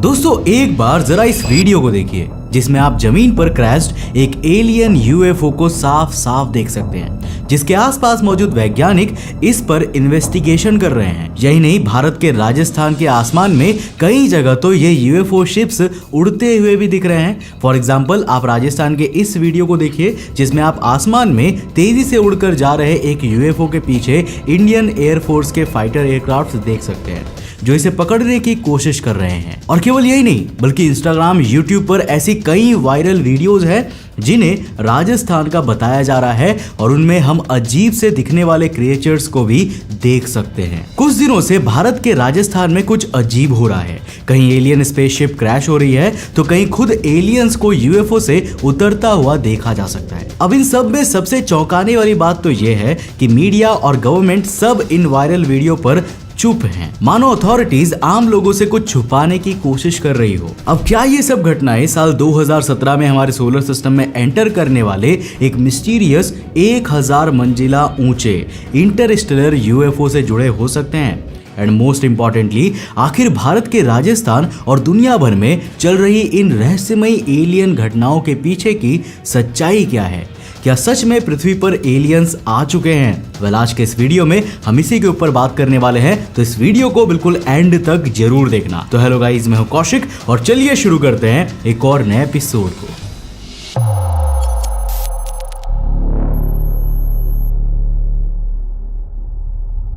दोस्तों एक बार जरा इस वीडियो को देखिए जिसमें आप जमीन पर क्रैश्ड एक एलियन यूएफओ को साफ साफ देख सकते हैं, जिसके आसपास मौजूद वैज्ञानिक इस पर इन्वेस्टिगेशन कर रहे हैं। यही नहीं, भारत के राजस्थान के आसमान में कई जगह तो ये यूएफओ शिप्स उड़ते हुए भी दिख रहे हैं। फॉर एग्जाम्पल आप राजस्थान के इस वीडियो को देखिए जिसमें आप आसमान में तेजी से उड़कर जा रहे एक यूएफओ के पीछे इंडियन एयरफोर्स के फाइटर एयरक्राफ्ट देख सकते हैं जो इसे पकड़ने की कोशिश कर रहे हैं। और केवल यही नहीं बल्कि इंस्टाग्राम, यूट्यूब पर ऐसी कई वायरल वीडियोस हैं जिन्हें राजस्थान का बताया जा रहा है और उनमें हम अजीब से दिखने वाले क्रिएचर्स को भी देख सकते हैं। कुछ दिनों से भारत के राजस्थान में कुछ अजीब हो रहा है। कहीं एलियन स्पेसशिप क्रैश हो रही है तो कहीं खुद एलियंस को यूएफओ से उतरता हुआ देखा जा सकता है। अब इन सब में सबसे चौंकाने वाली बात तो यह है कि मीडिया और गवर्नमेंट सब इन वायरल वीडियो पर चुप हैं, मानो अथॉरिटीज आम लोगों से कुछ छुपाने की कोशिश कर रही हो। अब क्या ये सब घटनाएं साल 2017 में हमारे सोलर सिस्टम में एंटर करने वाले एक मिस्टीरियस 1000 मंजिला ऊंचे इंटरस्टेलर यूएफओ से जुड़े हो सकते हैं? एंड मोस्ट इंपॉर्टेंटली, आखिर भारत के राजस्थान और दुनिया भर में चल रही इन रहस्यमयी एलियन घटनाओं के पीछे की सच्चाई क्या है? क्या सच में पृथ्वी पर एलियंस आ चुके हैं? वेल, आज के इस वीडियो में हम इसी के ऊपर बात करने वाले हैं, तो इस वीडियो को बिल्कुल एंड तक जरूर देखना। तो हेलो गाइस, मैं हूं कौशिक और चलिए शुरू करते हैं एक और नए एपिसोड को।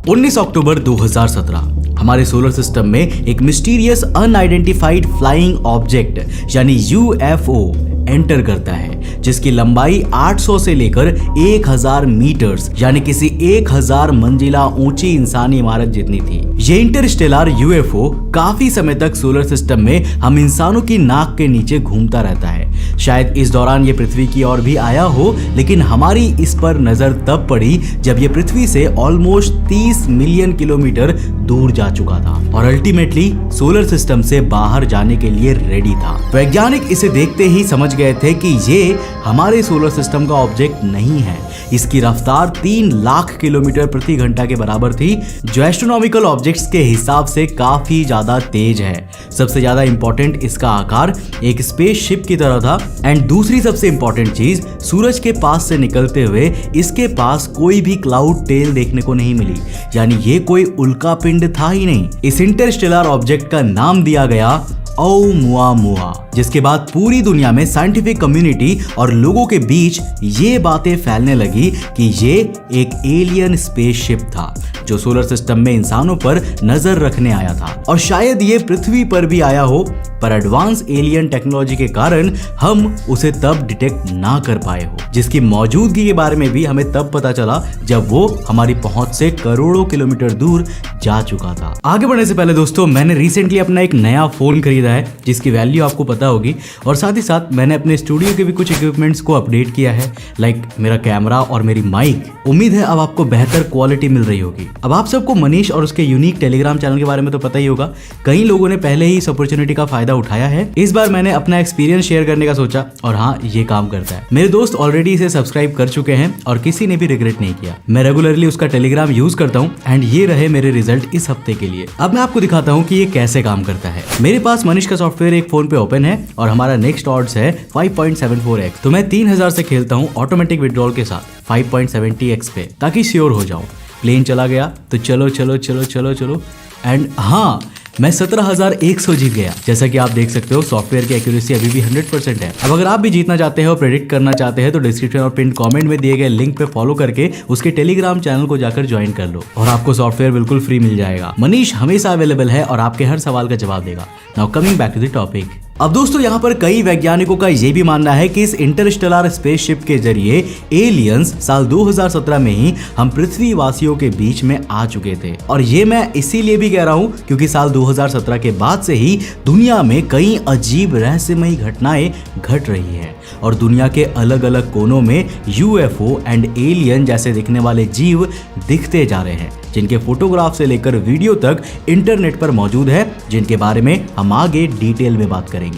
19 अक्टूबर 2017 हमारे सोलर सिस्टम में एक मिस्टीरियस अनआइडेंटिफाइड फ्लाइंग ऑब्जेक्ट यानी यूएफओ एंटर करता है, जिसकी लंबाई 800 से लेकर 1000 मीटर्स यानी किसी 1000 मंजिला ऊंची इंसानी इमारत जितनी थी। ये इंटरस्टेलर यूएफओ काफी समय तक सोलर सिस्टम में हम इंसानों की नाक के नीचे घूमता रहता है। शायद इस दौरान ये पृथ्वी की ओर भी आया हो, लेकिन हमारी इस पर नजर तब पड़ी जब ये पृथ्वी से ऑलमोस्ट 30 मिलियन किलोमीटर दूर जा चुका था और अल्टीमेटली सोलर सिस्टम से बाहर जाने के लिए रेडी था। वैज्ञानिक इसे देखते ही समझ गए थे कि ये हमारे सोलर सिस्टम का ऑब्जेक्ट नहीं है। इसकी रफ्तार 3 लाख किलोमीटर प्रति घंटा के बराबर थी, जो एस्ट्रोनॉमिकल ऑब्जेक्ट्स के हिसाब से काफी ज्यादा तेज है। सबसे ज्यादा इंपॉर्टेंट, इसका आकार एक स्पेसशिप की तरह था। एंड दूसरी सबसे इंपॉर्टेंट चीज, सूरज के पास से निकलते हुए इसके पास कोई भी क्लाउड टेल देखने को नहीं मिली, यानी ये कोई उल्का पिंड था ही नहीं। इस इंटरस्टेलर ऑब्जेक्ट का नाम दिया गया ओumuamua, जिसके बाद पूरी दुनिया में साइंटिफिक कम्युनिटी और लोगों के बीच ये बातें फैलने लगी कि ये एक एलियन स्पेसशिप था जो सोलर सिस्टम में इंसानों पर नजर रखने आया था और शायद ये पृथ्वी पर भी आया हो, पर एडवांस एलियन टेक्नोलॉजी के कारण हम उसे तब डिटेक्ट ना कर पाए हो, जिसकी मौजूदगी के बारे में भी हमें तब पता चला जब वो हमारी पहुंच से करोड़ों किलोमीटर दूर जा चुका था। आगे बढ़ने से पहले दोस्तों, मैंने रिसेंटली अपना एक नया फोन खरीदा है जिसकी वैल्यू आपको पता होगी, और साथ ही साथ मैंने अपने स्टूडियो के भी कुछ इक्विपमेंट्स को अपडेट किया है, लाइक मेरा कैमरा और मेरी माइक। उम्मीद है अब आपको बेहतर क्वालिटी मिल रही होगी। अब आप सबको मनीष और उसके यूनिक टेलीग्राम चैनल के बारे में तो पता ही होगा। कई लोगों ने पहले ही इस अपॉर्चुनिटी का फायदा उठाया है। इस बार मैंने अपना एक्सपीरियंस शेयर करने का सोचा और हाँ, ये काम करता है। मेरे दोस्त ऑलरेडी इसे सब्सक्राइब कर चुके हैं और किसी ने भी रिग्रेट नहीं किया। मैं रेगुलरली उसका टेलीग्राम यूज करता हूँ एंड ये रहे मेरे रिजल्ट इस हफ्ते के लिए। अब मैं आपको दिखाता हूँ कि ये कैसे काम करता है। मेरे पास मनीष का सॉफ्टवेयर एक फोन पे ओपन है और हमारा नेक्स्ट ऑड्स है 5.74x। तो मैं 3000 से खेलता हूँ ऑटोमेटिक विड्रॉल के साथ 5.70x पे, ताकि श्योर हो जाऊं। प्लेन चला गया तो चलो चलो चलो चलो चलो एंड हाँ, मैं 17,100 जीत गया। जैसा कि आप देख सकते हो, सॉफ्टवेयर की एक्यूरेसी अभी भी 100% है। अब अगर आप भी जीतना चाहते हैं और प्रेडिक्ट करना चाहते हैं तो डिस्क्रिप्शन और पिन कमेंट में दिए गए लिंक पे फॉलो करके उसके टेलीग्राम चैनल को जाकर ज्वाइन कर लो और आपको सॉफ्टवेयर बिल्कुल फ्री मिल जाएगा। मनीष हमेशा अवेलेबल है और आपके हर सवाल का जवाब देगा। Now coming back to the topic. अब दोस्तों, यहाँ पर कई वैज्ञानिकों का ये भी मानना है कि इस इंटरस्टेलर स्पेसशिप के जरिए एलियंस साल 2017 में ही हम पृथ्वी वासियों के बीच में आ चुके थे। और ये मैं इसीलिए भी कह रहा हूँ क्योंकि साल 2017 के बाद से ही दुनिया में कई अजीब रहस्यमयी घटनाएं घट रही हैं और दुनिया के अलग अलग कोनों में यूएफओ एंड एलियन जैसे दिखने वाले जीव दिखते जा रहे हैं, जिनके फोटोग्राफ से लेकर वीडियो तक इंटरनेट पर मौजूद है, जिनके बारे में हम आगे डिटेल में बात करेंगे।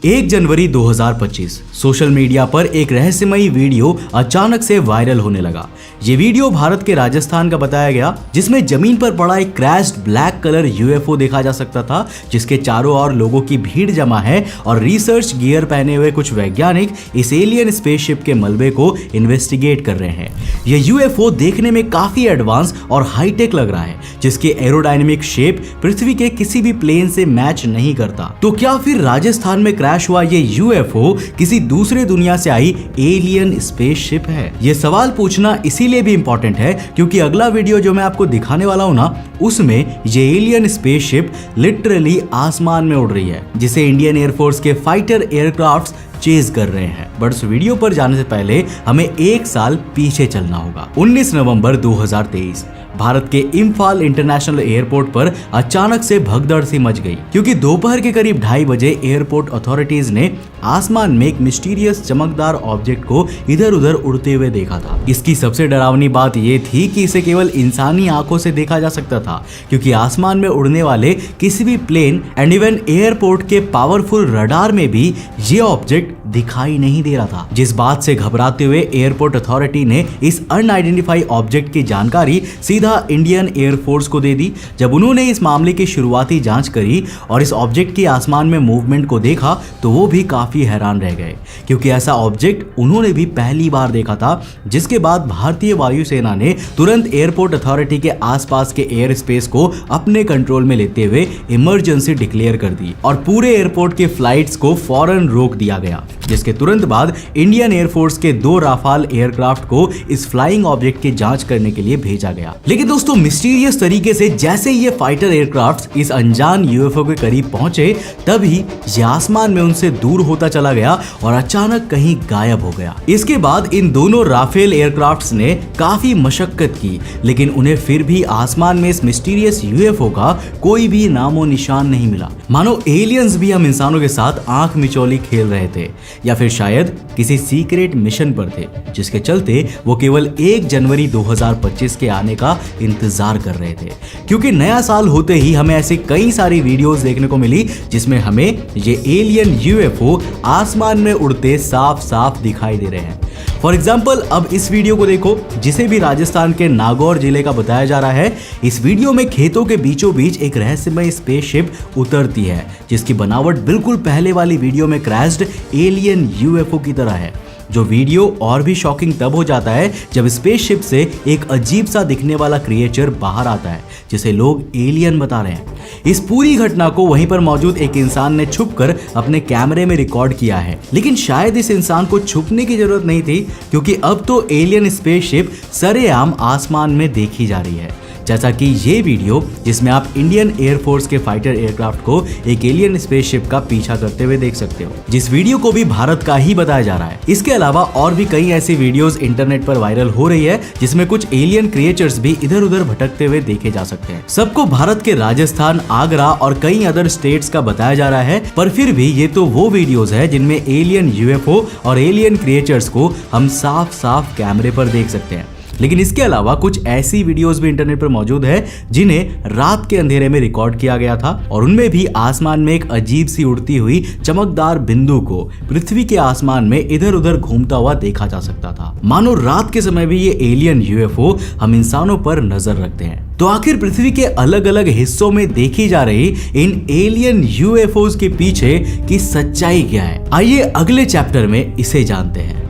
1 जनवरी 2025 सोशल मीडिया पर एक रहस्यमयी वीडियो अचानक से वायरल होने लगा। ये वीडियो भारत के राजस्थान का बताया गया, जिसमें जमीन पर पड़ा एक क्रैश्ड ब्लैक कलर यूएफओ देखा जा सकता था, जिसके चारों ओर लोगों की भीड़ जमा है और रिसर्च गियर पहने हुए कुछ वैज्ञानिक इस एलियन स्पेसशिप के मलबे को इन्वेस्टिगेट कर रहे हैं। यह यूएफओ देखने में काफी एडवांस और हाईटेक लग रहा है, जिसकी एरोडायनेमिक शेप पृथ्वी के किसी भी प्लेन से मैच नहीं करता। तो क्या फिर राजस्थान में क्रैश हुआ ये यूएफओ किसी दूसरे दुनिया से आई एलियन स्पेसशिप है? ये सवाल पूछना इसीलिए भी इंपॉर्टेंट है क्योंकि अगला वीडियो जो मैं आपको दिखाने वाला हूं ना, उसमें ये एलियन स्पेसशिप लिटरली आसमान में उड़ रही है, जिसे इंडियन एयरफोर्स के फाइटर एयरक्राफ्ट्स चेज कर रहे हैं। बट उस वीडियो पर जाने से पहले हमें 1 साल पीछे चलना होगा। 19 नवंबर 2023 भारत के इम्फाल इंटरनेशनल एयरपोर्ट पर अचानक से भगदड़ सी मच गई, क्योंकि दोपहर के करीब 2:30 बजे एयरपोर्ट अथॉरिटीज ने आसमान में एक मिस्टीरियस चमकदार ऑब्जेक्ट को इधर उधर उड़ते हुए देखा था। इसकी सबसे डरावनी बात यह थी कि इसे केवल इंसानी आंखों से देखा जा सकता था, क्योंकि आसमान में उड़ने वाले किसी भी प्लेन एंड इवन एयरपोर्ट के पावरफुल रडार में भी ये ऑब्जेक्ट दिखाई नहीं दे रहा था। जिस बात से घबराते हुए एयरपोर्ट अथॉरिटी ने इस अनआइडेंटिफाइड ऑब्जेक्ट की जानकारी सीधा इंडियन एयरफोर्स को दे दी। जब उन्होंने इस मामले की शुरुआती जांच करी और इस ऑब्जेक्ट की आसमान में मूवमेंट को देखा तो वो भी काफी हैरान रह गए, क्योंकि ऐसा ऑब्जेक्ट उन्होंने भी पहली बार देखा था। जिसके बाद भारतीय वायुसेना ने तुरंत एयरपोर्ट अथॉरिटी के आसपास के एयर स्पेस को अपने कंट्रोल में लेते हुए इमरजेंसी डिक्लेयर कर दी और पूरे एयरपोर्ट के फ्लाइट्स को फौरन रोक दिया गया। जिसके तुरंत बाद इंडियन एयरफोर्स के 2 राफाल एयरक्राफ्ट को इस फ्लाइंग ऑब्जेक्ट की जांच करने के लिए भेजा गया। लेकिन दोस्तों, मिस्टीरियस तरीके से जैसे ये फाइटर एयरक्राफ्ट इस अनजान यूएफओ के करीब पहुंचे, तभी ये आसमान में उनसे दूर होता चला गया और अचानक कहीं गायब हो गया। इसके बाद इन दोनों राफेल एयरक्राफ्ट्स ने काफी मशक्कत की, लेकिन उन्हें फिर भी आसमान में इस मिस्टीरियस यूएफओ का कोई भी नामो निशान नहीं मिला। मानो एलियंस भी हम इंसानों के साथ आंख मिचौली खेल रहे थे, या फिर शायद किसी सीक्रेट मिशन पर थे, जिसके चलते वो केवल 1 जनवरी 2025 के आने का इंतजार कर रहे थे। क्योंकि नया साल होते ही हमें ऐसी कई सारी वीडियोस देखने को मिली जिसमें हमें ये एलियन यूएफओ आसमान में उड़ते साफ साफ दिखाई दे रहे हैं। फॉर एग्जाम्पल, अब इस वीडियो को देखो, जिसे भी राजस्थान के नागौर जिले का बताया जा रहा है। इस वीडियो में खेतों के बीचों बीच एक रहस्यमय स्पेसशिप उतरती है, जिसकी बनावट बिल्कुल पहले वाली वीडियो में क्रैश्ड एलियन यूएफओ की तरह है। जो वीडियो और भी शॉकिंग तब हो जाता है जब स्पेसशिप से एक अजीब सा दिखने वाला क्रिएचर बाहर आता है, जिसे लोग एलियन बता रहे हैं। इस पूरी घटना को वहीं पर मौजूद एक इंसान ने छुपकर अपने कैमरे में रिकॉर्ड किया है, लेकिन शायद इस इंसान को छुपने की जरूरत नहीं थी, क्योंकि अब तो एलियन स्पेसशिप सरेआम आसमान में देखी जा रही है। जैसा कि ये वीडियो, जिसमें आप इंडियन एयरफोर्स के फाइटर एयरक्राफ्ट को एक एलियन स्पेसशिप का पीछा करते हुए देख सकते हो, जिस वीडियो को भी भारत का ही बताया जा रहा है। इसके अलावा और भी कई ऐसी वीडियोस इंटरनेट पर वायरल हो रही है, जिसमें कुछ एलियन क्रिएचर्स भी इधर उधर भटकते हुए देखे जा सकते हैं। सबको भारत के राजस्थान, आगरा और कई अदर स्टेट्स का बताया जा रहा है, पर फिर भी ये तो वो वीडियोज है जिनमें एलियन यूएफओ और एलियन क्रिएचर्स को हम साफ साफ कैमरे पर देख सकते हैं। लेकिन इसके अलावा कुछ ऐसी वीडियोस भी इंटरनेट पर मौजूद है जिन्हें रात के अंधेरे में रिकॉर्ड किया गया था, और उनमें भी आसमान में एक अजीब सी उड़ती हुई चमकदार बिंदु को पृथ्वी के आसमान में इधर उधर घूमता हुआ देखा जा सकता था। मानो रात के समय भी ये एलियन यूएफओ हम इंसानों पर नजर रखते हैं। तो आखिर पृथ्वी के अलग अलग हिस्सों में देखी जा रही इन एलियन यूएफओज के पीछे की सच्चाई क्या है? आइए अगले चैप्टर में इसे जानते हैं।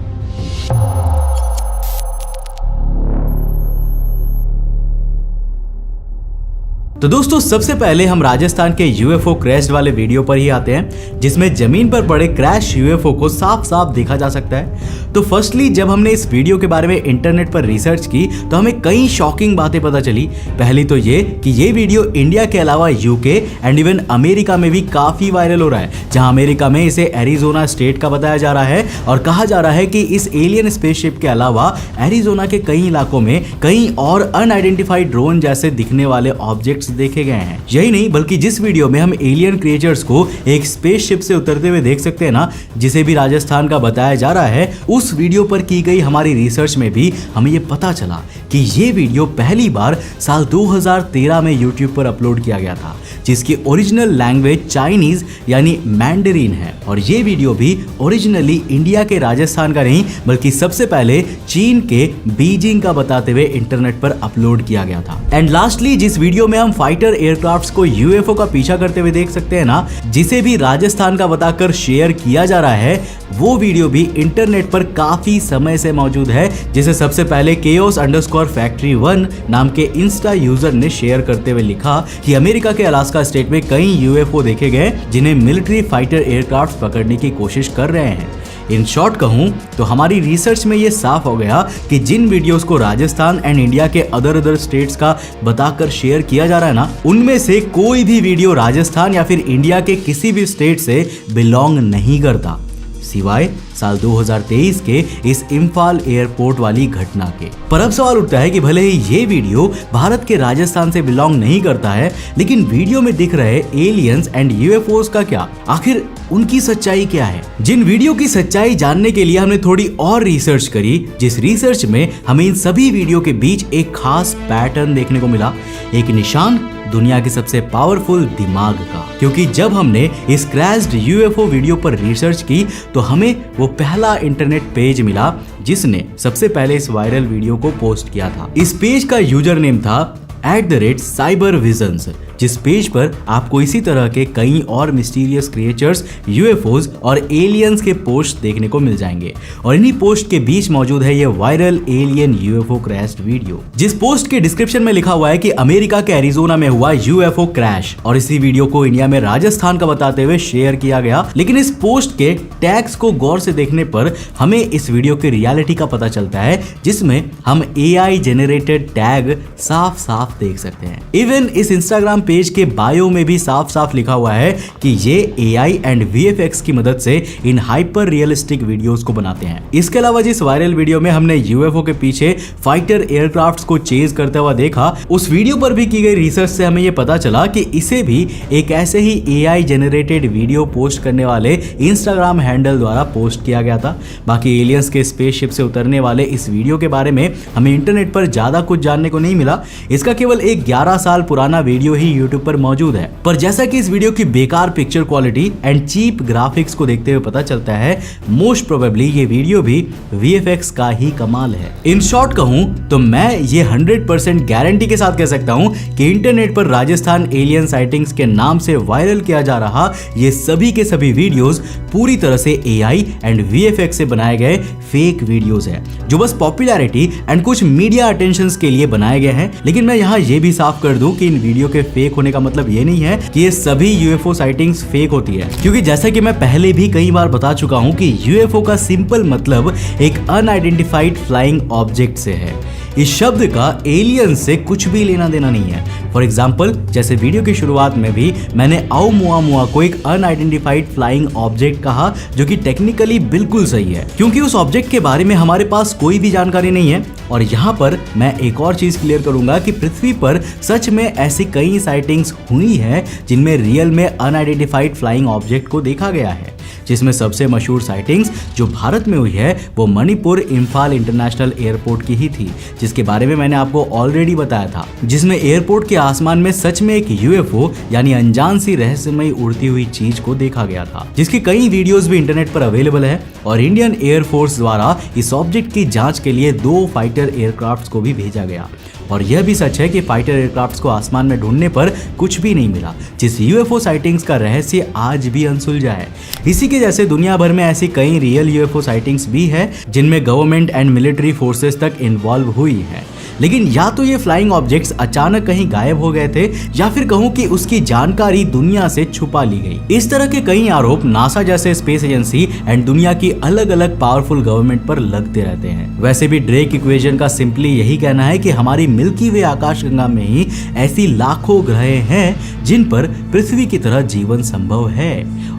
तो दोस्तों, सबसे पहले हम राजस्थान के यूएफओ क्रैश वाले वीडियो पर ही आते हैं, जिसमें जमीन पर पड़े क्रैश यूएफओ को साफ साफ देखा जा सकता है। तो फर्स्टली, जब हमने इस वीडियो के बारे में इंटरनेट पर रिसर्च की तो हमें कई शॉकिंग बातें पता चली। पहली तो ये कि ये वीडियो इंडिया के अलावा यूके एंड इवन अमेरिका में भी काफी वायरल हो रहा है, जहां अमेरिका में इसे एरिजोना स्टेट का बताया जा रहा है और कहा जा रहा है कि इस एलियन स्पेसशिप के अलावा एरिजोना के कई इलाकों में कई और अनआइडेंटिफाइड ड्रोन जैसे दिखने वाले ऑब्जेक्ट्स देखे गए हैं। यही नहीं बल्कि जिस वीडियो में हम एलियन क्रिएचर्स को एक स्पेसशिप से उतरते हुए देख सकते हैं ना, जिसे भी राजस्थान का बताया जा रहा है, उस वीडियो पर की गई हमारी रिसर्च में भी हमें ये पता चला कि ये वीडियो पहली बार साल 2013 में यूट्यूब पर अपलोड किया गया था, जिसकी ओरिजिनल लैंग्वेज चाइनीज यानी मैंडरीन है। और ये वीडियो भी ओरिजिनली इंडिया के राजस्थान का नहीं बल्कि सबसे पहले चीन के बीजिंग का बताते हुए इंटरनेट पर अपलोड किया गया था। एंड लास्टली जिस वीडियो में हम फाइटर एयरक्राफ्ट्स को यूएफओ का पीछा करते हुए देख सकते हैं ना, जिसे भी राजस्थान का बताकर शेयर किया जा रहा है, वो वीडियो भी इंटरनेट पर काफी समय से मौजूद है, जिसे सबसे पहले chaos_factory1 नाम के इंस्टा यूजर ने शेयर करते हुए लिखा कि अमेरिका के अलास्का स्टेट में कई यूएफओ देखे गए जिन्हें मिलिट्री फाइटर एयरक्राफ्ट पकड़ने की कोशिश कर रहे हैं। इन शॉर्ट कहूं तो हमारी रिसर्च में ये साफ हो गया कि जिन वीडियोस को राजस्थान एंड इंडिया के अदर स्टेट्स का बताकर शेयर किया जा रहा है ना, उनमें से कोई भी वीडियो राजस्थान या फिर इंडिया के किसी भी स्टेट से बिलोंग नहीं करता, सिवाय साल 2023 के इस इम्फाल एयरपोर्ट वाली घटना के। पर अब सवाल उठता है कि भले ही ये वीडियो भारत के राजस्थान से बिलोंग नहीं करता है, लेकिन वीडियो में दिख रहे एलियंस एंड यूएफओस का क्या, आखिर उनकी सच्चाई क्या है? जिन वीडियो की सच्चाई जानने के लिए हमने थोड़ी और रिसर्च करी, जिस रिसर्च में हमें इन सभी वीडियो के बीच एक खास पैटर्न देखने को मिला, एक निशान दुनिया के सबसे पावरफुल दिमाग का। क्योंकि जब हमने इस क्रैश्ड यूएफओ वीडियो पर रिसर्च की तो हमें वो पहला इंटरनेट पेज मिला जिसने सबसे पहले इस वायरल वीडियो को पोस्ट किया था। इस पेज का यूजर नेम था @cybervisions, जिस पेज पर आपको इसी तरह के कई और मिस्टीरियस क्रिएचर्स, यूएफओज और एलियंस के पोस्ट देखने को मिल जाएंगे। और इन्हीं पोस्ट के बीच मौजूद है ये viral alien UFO crash video, जिस पोस्ट के डिस्क्रिप्शन में लिखा हुआ है कि अमेरिका के एरिजोना में हुआ यूएफओ क्रैश, और इसी वीडियो को इंडिया में राजस्थान का बताते हुए शेयर किया गया। लेकिन इस पोस्ट के टैग्स को गौर से देखने पर हमें इस वीडियो की रियलिटी का पता चलता है, जिसमें हम एआई जेनरेटेड टैग साफ साफ देख सकते हैं। इवन इस इंस्टाग्राम पेज के बायो में भी साफ साफ लिखा हुआ है कि ये एआई एंड वीएफएक्स की मदद से इन हाइपर रियलिस्टिक वीडियोस को बनाते हैं। इसके अलावा जिस वायरल वीडियो में हमने यूएफओ के पीछे फाइटर एयरक्राफ्ट्स को चेज करते हुआ देखा, उस वीडियो पर भी की गई रिसर्च से हमें यह पता चला कि इसे भी एक ऐसे ही एआई जेनरेटेड वीडियो पोस्ट करने वाले इंस्टाग्राम हैंडल द्वारा पोस्ट किया गया था। बाकी एलियंस के स्पेसशिप से उतरने वाले इस वीडियो के बारे में हमें इंटरनेट पर ज्यादा कुछ जानने को नहीं मिला। इसका केवल एक 11 साल पुराना वीडियो ही यूट्यूब पर मौजूद है। पर जैसा कि इस वीडियो की बेकार picture quality and cheap graphics को देखते हुए पता चलता है, मोस्ट प्रोबेबली ये वीडियो भी वीएफएक्स का ही कमाल है। इन शॉर्ट कहूं तो मैं ये 100% गारंटी के साथ कह सकता हूं कि इंटरनेट पर राजस्थान एलियन साइटिंग्स के नाम से वायरल किया जा रहा ये सभी के सभी वीडियोस पूरी तरह से एआई एंड वीएफएक्स से बनाए गए फेक वीडियोस है, जो बस पॉपुलैरिटी एंड कुछ मीडिया अटेंशन के लिए बनाए गए हैं। लेकिन मैं यहाँ ये भी साफ कर दूं कि इन वीडियो के फेक होने का मतलब ये नहीं है कि ये सभी यूएफओ साइटिंग्स फेक होती है, क्योंकि जैसा कि मैं पहले भी कई बार बता चुका हूं कि यूएफओ का सिंपल मतलब एक अनआइडेंटिफाइड फ्लाइंग ऑब्जेक्ट से है। इस शब्द का एलियन से कुछ भी लेना देना नहीं है। फॉर एग्जाम्पल, जैसे वीडियो की शुरुआत में भी मैंने ओumuamua को एक अनआइडेंटिफाइड फ्लाइंग ऑब्जेक्ट कहा, जो कि टेक्निकली बिल्कुल सही है, क्योंकि उस ऑब्जेक्ट के बारे में हमारे पास कोई भी जानकारी नहीं है। और यहाँ पर मैं एक और चीज क्लियर करूंगा कि पृथ्वी पर सच में ऐसी कई साइटिंग्स हुई हैं जिनमें रियल में अनआइडेंटिफाइड फ्लाइंग ऑब्जेक्ट को देखा गया है, जिसमें सबसे मशहूर साइटिंग्स जो भारत में हुई है वो मणिपुर इम्फाल इंटरनेशनल एयरपोर्ट की ही थी, जिसके बारे में मैंने आपको ऑलरेडी बताया था, जिसमें एयरपोर्ट के आसमान में सच में एक यूएफओ यानी अनजान सी रहस्यमयी उड़ती हुई चीज को देखा गया था, जिसकी कई वीडियोस भी इंटरनेट पर अवेलेबल है। और इंडियन एयरफोर्स द्वारा इस ऑब्जेक्ट की जांच के लिए 2 फाइटर एयरक्राफ्ट्स को भी भेजा गया। और यह भी सच है कि फाइटर एयरक्राफ्ट्स को आसमान में ढूंढने पर कुछ भी नहीं मिला, जिस यूएफओ साइटिंग्स का रहस्य आज भी अनसुलझा है। इसी के जैसे दुनिया भर में ऐसी कई रियल यूएफओ साइटिंग्स भी है जिनमें गवर्नमेंट एंड मिलिट्री फोर्सेस तक इन्वॉल्व हुई है। लेकिन या तो ये फ्लाइंग ऑब्जेक्ट्स अचानक कहीं गायब हो गए थे, या फिर कहूं कि उसकी जानकारी दुनिया से छुपा ली गई। इस तरह के कई आरोप नासा जैसे स्पेस एजेंसी एंड दुनिया की अलग अलग पावरफुल गवर्नमेंट पर लगते रहते हैं। वैसे भी ड्रेक इक्वेशन का सिंपली यही कहना है कि हमारी मिल्की वे आकाशगंगा में ही ऐसी लाखों ग्रह हैं जिन पर पृथ्वी की तरह जीवन संभव है।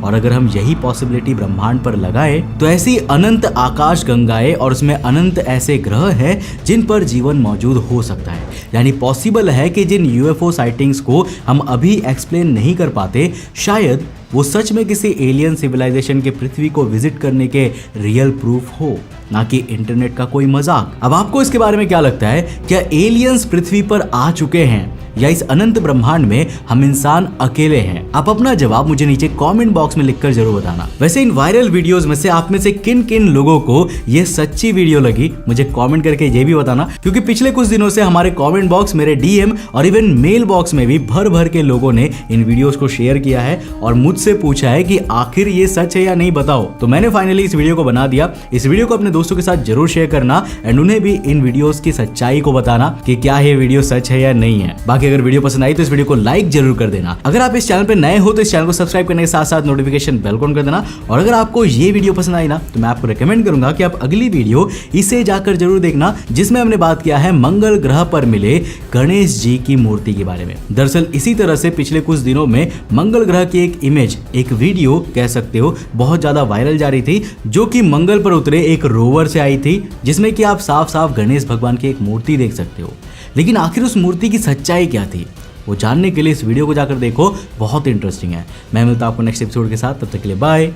और अगर हम यही पॉसिबिलिटी ब्रह्मांड पर लगाएं तो ऐसी अनंत आकाशगंगाएं और उसमें अनंत ऐसे ग्रह हैं जिन पर जीवन मौजूद मौजूद हो सकता है। यानी पॉसिबल है कि जिन यूएफओ साइटिंग्स को हम अभी एक्सप्लेन नहीं कर पाते, शायद वो सच में किसी एलियन सिविलाइजेशन के पृथ्वी को विजिट करने के रियल प्रूफ हो, ना कि इंटरनेट का कोई मजाक। अब आपको इसके बारे में क्या लगता है? क्या एलियंस पृथ्वी पर आ चुके हैं या इस अनंत ब्रह्मांड में हम इंसान अकेले हैं? आप अपना जवाब मुझे नीचे कमेंट बॉक्स में लिखकर जरूर बताना। वैसे इन वायरल वीडियोस में से आप में से किन किन लोगों को ये सच्ची वीडियो लगी, मुझे कमेंट करके ये भी बताना, क्योंकि पिछले कुछ दिनों से हमारे कमेंट बॉक्स, मेरे डीएम और इवन मेल बॉक्स में भी भर भर के लोगों ने इन वीडियोस को शेयर किया है और मुझसे पूछा है कि आखिर ये सच है या नहीं, बताओ। तो मैंने फाइनली इस वीडियो को बना दिया। इस वीडियो को अपने दोस्तों के साथ जरूर शेयर करना एंड उन्हें भी इन वीडियोस की सच्चाई को बताना कि क्या ये वीडियो सच है या नहीं है। बाकी अगर वीडियो पसंद आई तो इस वीडियो को लाइक जरूर कर देना। अगर आप इस चैनल पे नए हो तो इस चैनल को सब्सक्राइब करने के साथ साथ नोटिफिकेशन बेल ऑन कर देना। और अगर आपको ये वीडियो पसंद आई ना तो मैं आपको रेकमेंड करूंगा कि आप अगली वीडियो इसे जाकर जरूर देखना, जिसमें हमने बात किया है मंगल ग्रह पर मिले गणेश जी की मूर्ति के बारे में। दरअसल इसी तरह से पिछले कुछ दिनों में मंगल ग्रह की एक इमेज, एक वीडियो कह सकते हो, बहुत ज्यादा वायरल जा रही थी, जो कि मंगल पर उतरे एक रोवर से आई थी, जिसमें कि आप साफ साफ गणेश भगवान की एक मूर्ति देख सकते हो। लेकिन आखिर उस मूर्ति की सच्चाई क्या थी, वो जानने के लिए इस वीडियो को जाकर देखो, बहुत इंटरेस्टिंग है। मैं मिलता हूं आपको नेक्स्ट एपिसोड के साथ, तब तक के लिए बाय।